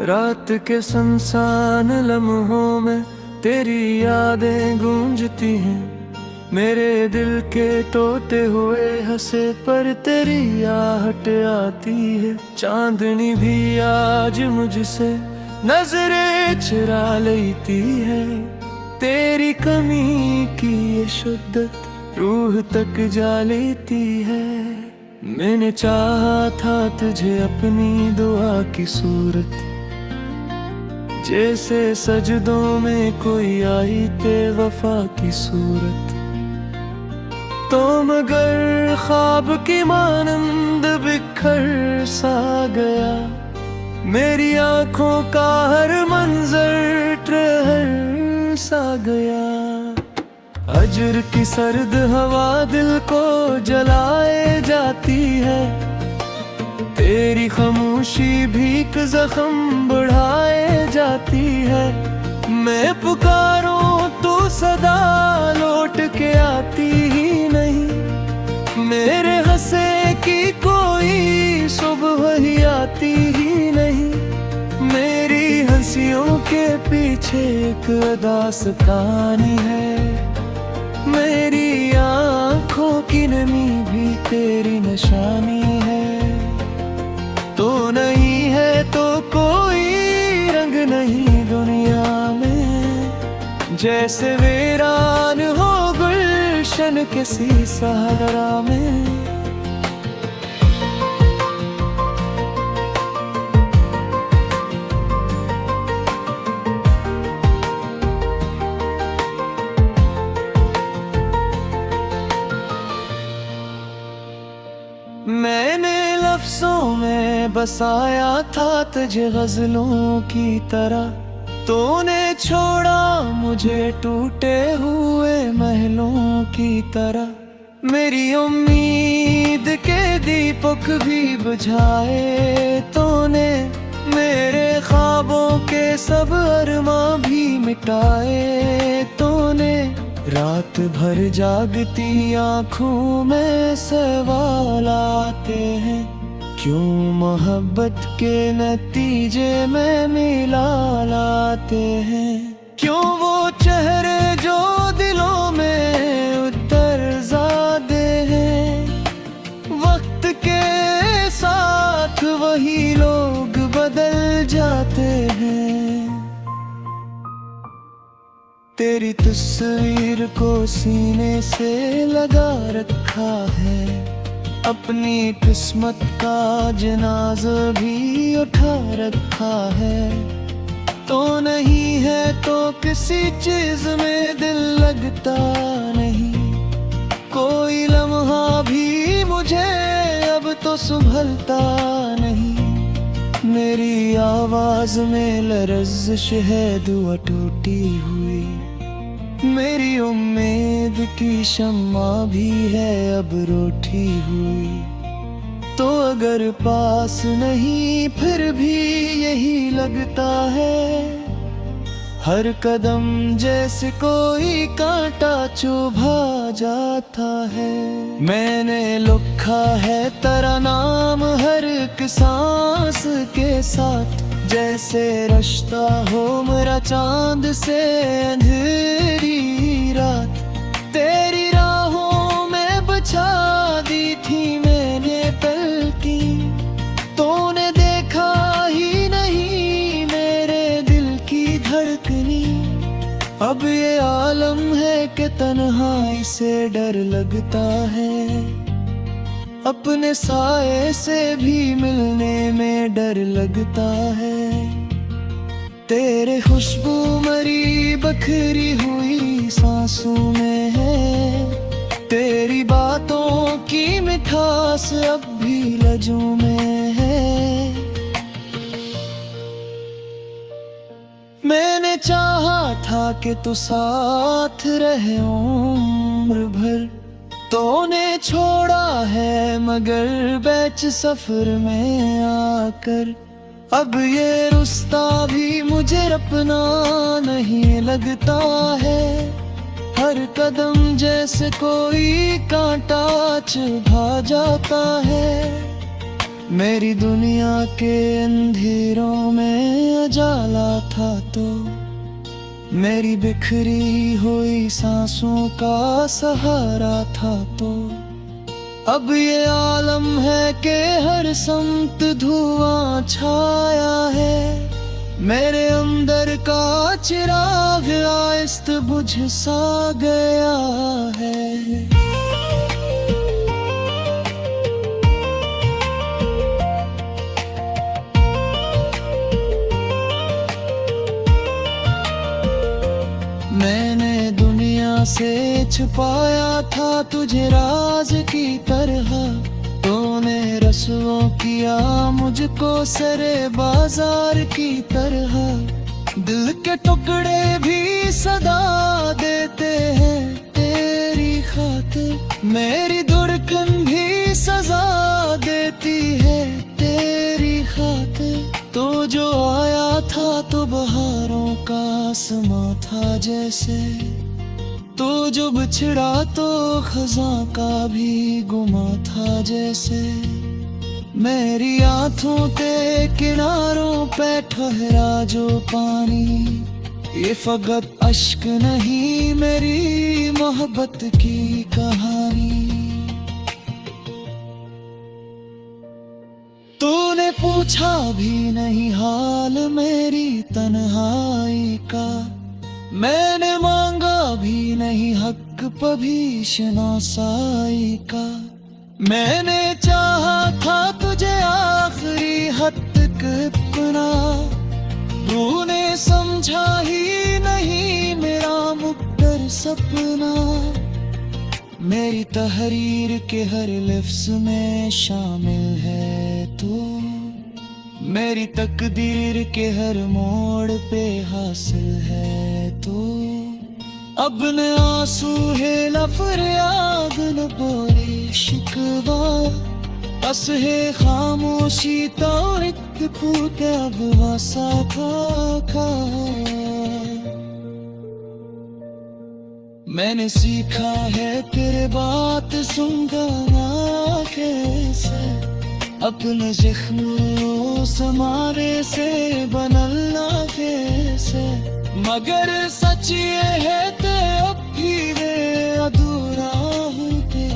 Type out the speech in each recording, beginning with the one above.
रात के सुनसान लम्हों में तेरी यादें गूंजती हैं। मेरे दिल के तोते हुए हंसे पर तेरी आहट आती है। चांदनी भी आज मुझसे नजरें चुरा लेती है। तेरी कमी की ये शिद्दत रूह तक जा लेती है। मैंने चाहा था तुझे अपनी दुआ की सूरत, जैसे सजदों में कोई आई वफा की सूरत। तो मगर ख्वाब की मानंद बिखर सा गया। मेरी आंखों का हर मंजर ठहर सा गया। अजर की सर्द हवा दिल को जलाए जाती है। तेरी खामोशी भीख जख्म बढ़ाए जाती है। मैं पुकारूं तू सदा लौट के आती ही नहीं। मेरे हंसे की कोई सुबह ही आती ही नहीं। मेरी हंसियों के पीछे एक दास्तानी है। मेरी आँखों की नमी भी तेरी निशानी है। तो नहीं है तो कोई रंग नहीं दुनिया में, जैसे वीरान हो गुलशन किसी सहारा में। मैंने लफ्जों में बसाया था तुझे गजलों की तरह। तूने छोड़ा मुझे टूटे हुए महलों की तरह। मेरी उम्मीद के दीपक भी बुझाए तूने। मेरे ख्वाबों के सब अरमां भी मिटाए तूने। रात भर जागती आँखों में सवाल आते हैं। क्यों मोहब्बत के नतीजे में मिला लाते हैं। क्यों वो चेहरे जो दिलों में उतर जाते हैं। वक्त के साथ वही लोग बदल जाते हैं। तेरी तस्वीर को सीने से लगा रखा है। अपनी किस्मत का जनाजा भी उठा रखा है। तो नहीं है तो किसी चीज में दिल लगता नहीं। कोई लम्हा भी मुझे अब तो संभलता नहीं। मेरी आवाज में लरज़िश है दुआ टूटी हुई। मेरी उम्मीद की शम्मा भी है अब रूठी हुई। तो अगर पास नहीं फिर भी यही लगता है। हर कदम जैसे कोई कांटा चुभा जाता है। मैंने लिखा है तेरा नाम हर एक सांस के साथ। जैसे रिश्ता हो मेरा चांद से अंधेरी रात। तेरी राहों में बिछा दी थी मैंने पलकी। तूने देखा ही नहीं मेरे दिल की धड़कनी। अब ये आलम है कि तन्हाई से डर लगता है। अपने साए से भी मिलने में डर लगता है। तेरे खुशबू मरी बखरी हुई सांसों में है। तेरी बातों की मिठास अब भी लजों में है। मैंने चाहा था कि तू साथ रहे उम्र भर। तूने छोड़ा है मगर बैच सफर में आकर। अब ये रुस्ता भी मुझे अपना नहीं लगता है। हर कदम जैसे कोई कांटा चुभा जाता है। मेरी दुनिया के अंधेरों में उजाला था तो, मेरी बिखरी हुई सांसों का सहारा था तो। अब ये आलम है कि हर समत धुआं छाया है, मेरे अंदर का चिराग आहिस्त बुझ सा गया है। मैंने दुनिया से छुपाया था तुझे राज की तरह, तूने रसूलों किया मुझको सरे बाजार की तरह। दिल के टुकड़े भी सदा देते हैं तेरी खातिर, मेरी धड़कन भी सजा देती है तेरी खातिर। तो जो आया था तो बहारों का आसमां था जैसे, तो जो बिछड़ा तो खज़ां का भी गुमा था जैसे। मेरी आंखों के किनारों पे ठहरा जो पानी, ये फकत अश्क नहीं मेरी मोहब्बत की कहानी। तूने पूछा भी नहीं हाल मेरी तन्हाई का, मैंने मांगा भी नहीं हक पभी शनासाई का। मैंने चाहा था तुझे आखिरी हद तक अपना, तूने समझा ही नहीं मेरा मुक़द्दर सपना। मेरी तहरीर के हर लफ्ज़ में शामिल है तू, मेरी तकदीर के हर मोड़ पे हासिल है तू। अब न आंसू है न फरियाद न बोले शिकवा, बस है खामोशी तो एक फूट अब वसा था। मैंने सीखा है तेरे बात सुनना कैसे, अपने ज़ख्मों समारे से बनलना कैसे। मगर सच ये है ते अब भी वे अधूरा हूँ के,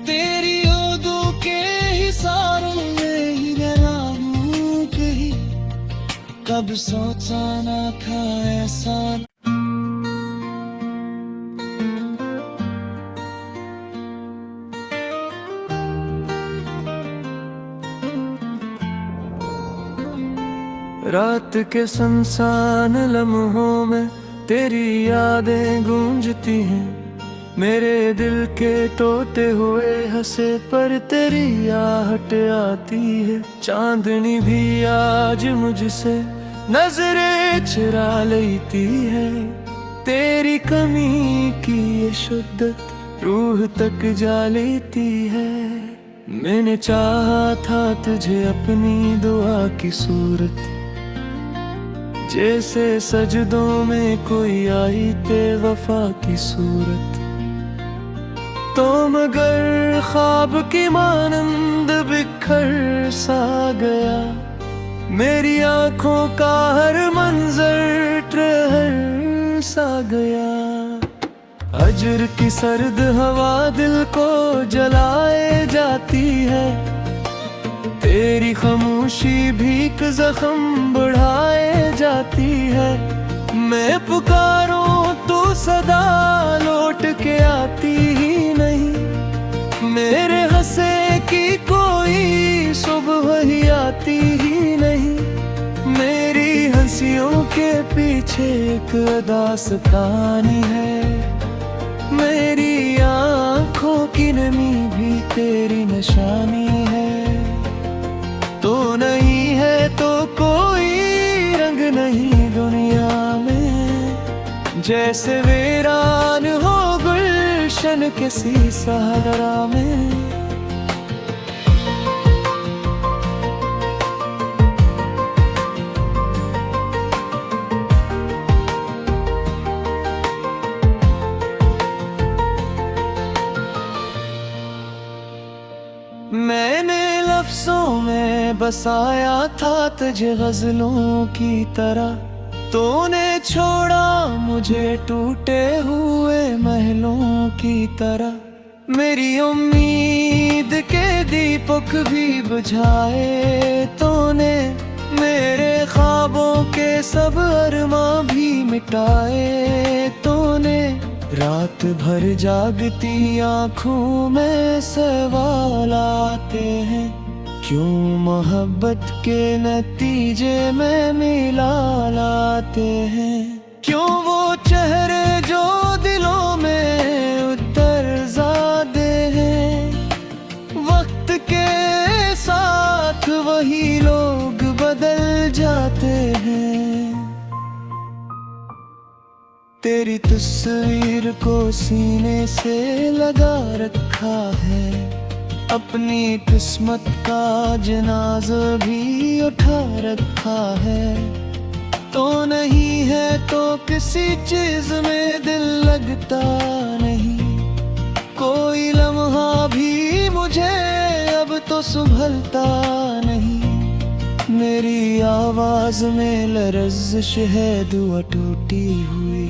तेरी यादों के हिसारों में ही गया हूँ कहीं। कब सोचा ना था ऐसा। रात के सुनसान लम्हों में तेरी यादें गूंजती हैं, मेरे दिल के टूटे हुए हंसे पर तेरी आहट आती है। चांदनी भी आज मुझसे नजरें चुरा लेती है, तेरी कमी की ये शिद्दत रूह तक जा लेती है। मैंने चाहा था तुझे अपनी दुआ की सूरत, जैसे सजदों में कोई आई ते वफा की सूरत। तो मगर ख्वाब की मानंद बिखर सा गया, मेरी आंखों का हर मंजर ठहर सा गया। हजर की सर्द हवा दिल को जलाए जाती है, तेरी खामोशी भी एक जख्म बढ़ाए जाती है। मैं पुकारूं तो सदा लौट के आती ही नहीं, मेरे हंसे की कोई सुबह ही आती ही नहीं। मेरी हंसियों के पीछे एक दास्तानी है, मेरी आँखों की नमी भी तेरी निशानी है। तो नहीं है तो कोई रंग नहीं दुनिया में, जैसे वीरान हो गुलशन किसी सहारा में। मैंने लफ्ज़ों बसाया था तुझे गजलों की तरह, तूने छोड़ा मुझे टूटे हुए महलों की तरह। मेरी उम्मीद के दीपक भी बुझाए तूने, मेरे ख्वाबों के सब अरमां भी मिटाए तूने। रात भर जागती आँखों में सवाल आते हैं, क्यों मोहब्बत के नतीजे में मिला लाते हैं। क्यों वो चेहरे जो दिलों में उतर जाते हैं, वक्त के साथ वही लोग बदल जाते हैं। तेरी तस्वीर को सीने से लगा रखा है, अपनी किस्मत का जनाजा भी उठा रखा है। तो नहीं है तो किसी चीज में दिल लगता नहीं, कोई लम्हा भी मुझे अब तो संभलता नहीं। मेरी आवाज में लरज़िश है दुआ टूटी हुई,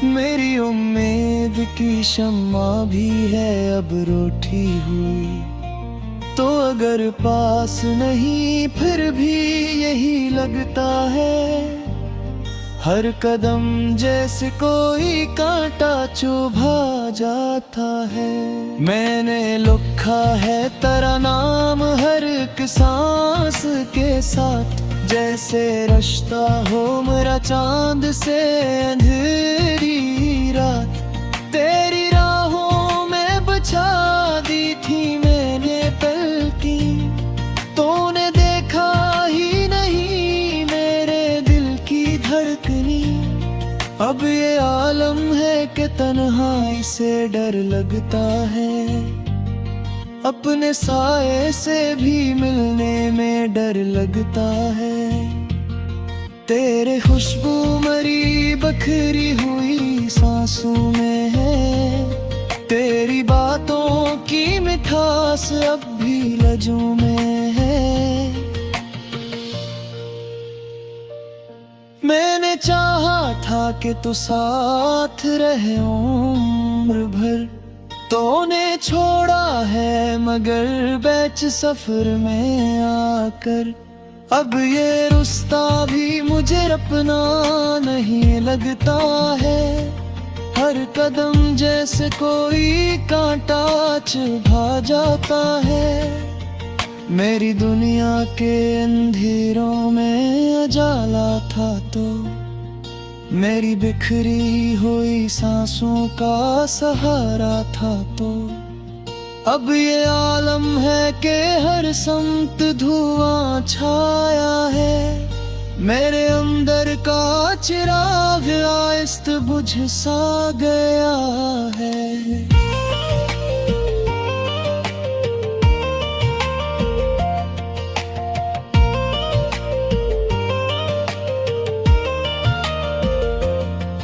मेरी उम्मीद की शम्मा भी है अब रूठी हुई। तो अगर पास नहीं फिर भी यही लगता है, हर कदम जैसे कोई कांटा चुभा जाता है। मैंने लिखा है तेरा नाम हर एक सांस के साथ, जैसे रिश्ता हो मेरा चांद से अंधेरी रात। तेरी राहों में बचा दी थी मैंने पलकी, तूने देखा ही नहीं मेरे दिल की धड़कनी। अब ये आलम है कि तन्हाई से डर लगता है, अपने साए से भी मिलने में डर लगता है। तेरे खुशबू मरी बखरी हुई सांसों में है, तेरी बातों की मिठास अब भी लजों में है। मैंने चाहा था कि तू साथ रहे उम्र भर, तूने छोड़ा है मगर बैच सफर में आकर। अब ये रुस्ता भी मुझे अपना नहीं लगता है, हर कदम जैसे कोई कांटा चुभा जाता है। मेरी दुनिया के अंधेरों में उजाला था तो, मेरी बिखरी हुई सांसों का सहारा था तो। अब ये आलम है कि हर समत धुआं छाया है, मेरे अंदर का चिराग आहिस्त बुझ सा गया है।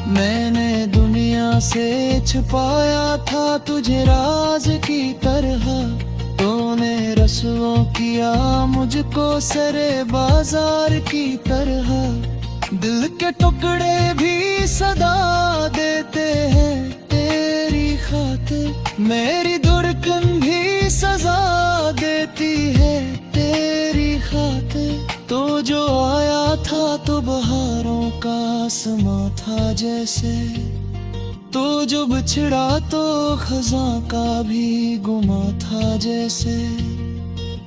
मैंने दुनिया से छुपाया था तुझे राज की तरह, तूने रस्वा किया मुझको सरे बाजार की तरह। दिल के टुकड़े भी सदा देते हैं तेरी खातिर, मेरी धड़कन भी सजा देती है तेरी खातिर। तो जो आया था तो बहारों का समा था जैसे, तो जो बिछड़ा तो खज़ां का भी गुमा था जैसे।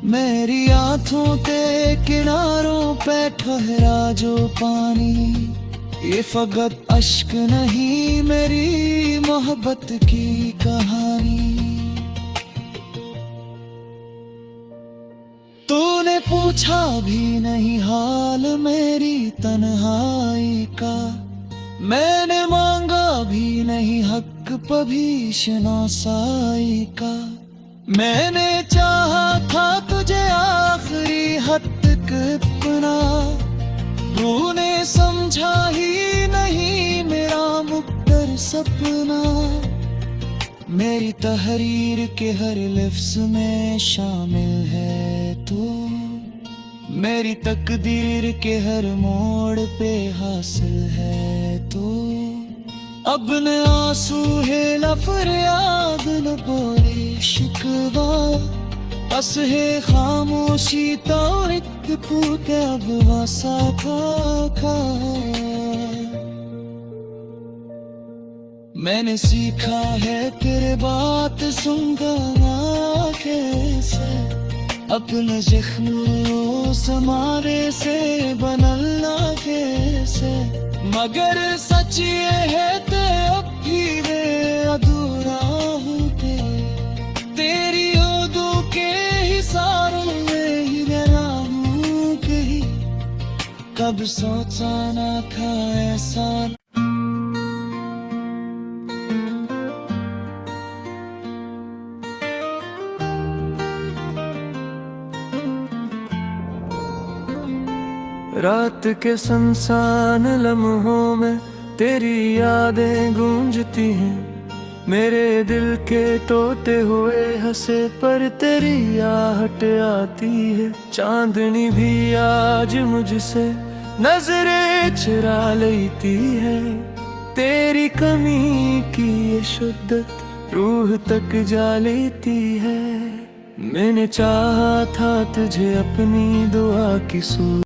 मेरी आँखों के किनारों पे ठहरा जो पानी, ये फकत अश्क नहीं मेरी मोहब्बत की कहानी। तूने पूछा भी नहीं हाल मेरी तन्हाई का, मैंने मांगा भी नहीं हक पभी शनासाई का। मैंने चाहा था तुझे आखिरी हद तक अपना, तूने समझा ही नहीं मेरा मुक़द्दर सपना। मेरी तहरीर के हर लफ्ज़ में शामिल है तू। मेरी तकदीर के हर मोड़ पे हासिल है तू। अब न आंसू है न फरियाद न बोले शिकवा, बस है खामोशी तो एक फूट अब वासा था। मैंने सीखा है तेरे बात सुनगाना कैसे, अपने जख्मों समारे से बनलना कैसे। मगर सच ये है ते अब भी वे अधूरा हूँ तेरी यादों के हिसारों में ही रहना हूँ कहीं, कब सोचा ना था ऐसा। रात के सुनसान लम्हों में तेरी यादें गूंजती हैं। मेरे दिल के तोते हुए हंसे पर तेरी आहट आती है। चांदनी भी आज मुझसे नजरें चुरा लेती है। तेरी कमी की ये शिद्दत रूह तक जा लेती है। मैंने चाहा था तुझे अपनी दुआ की सूरत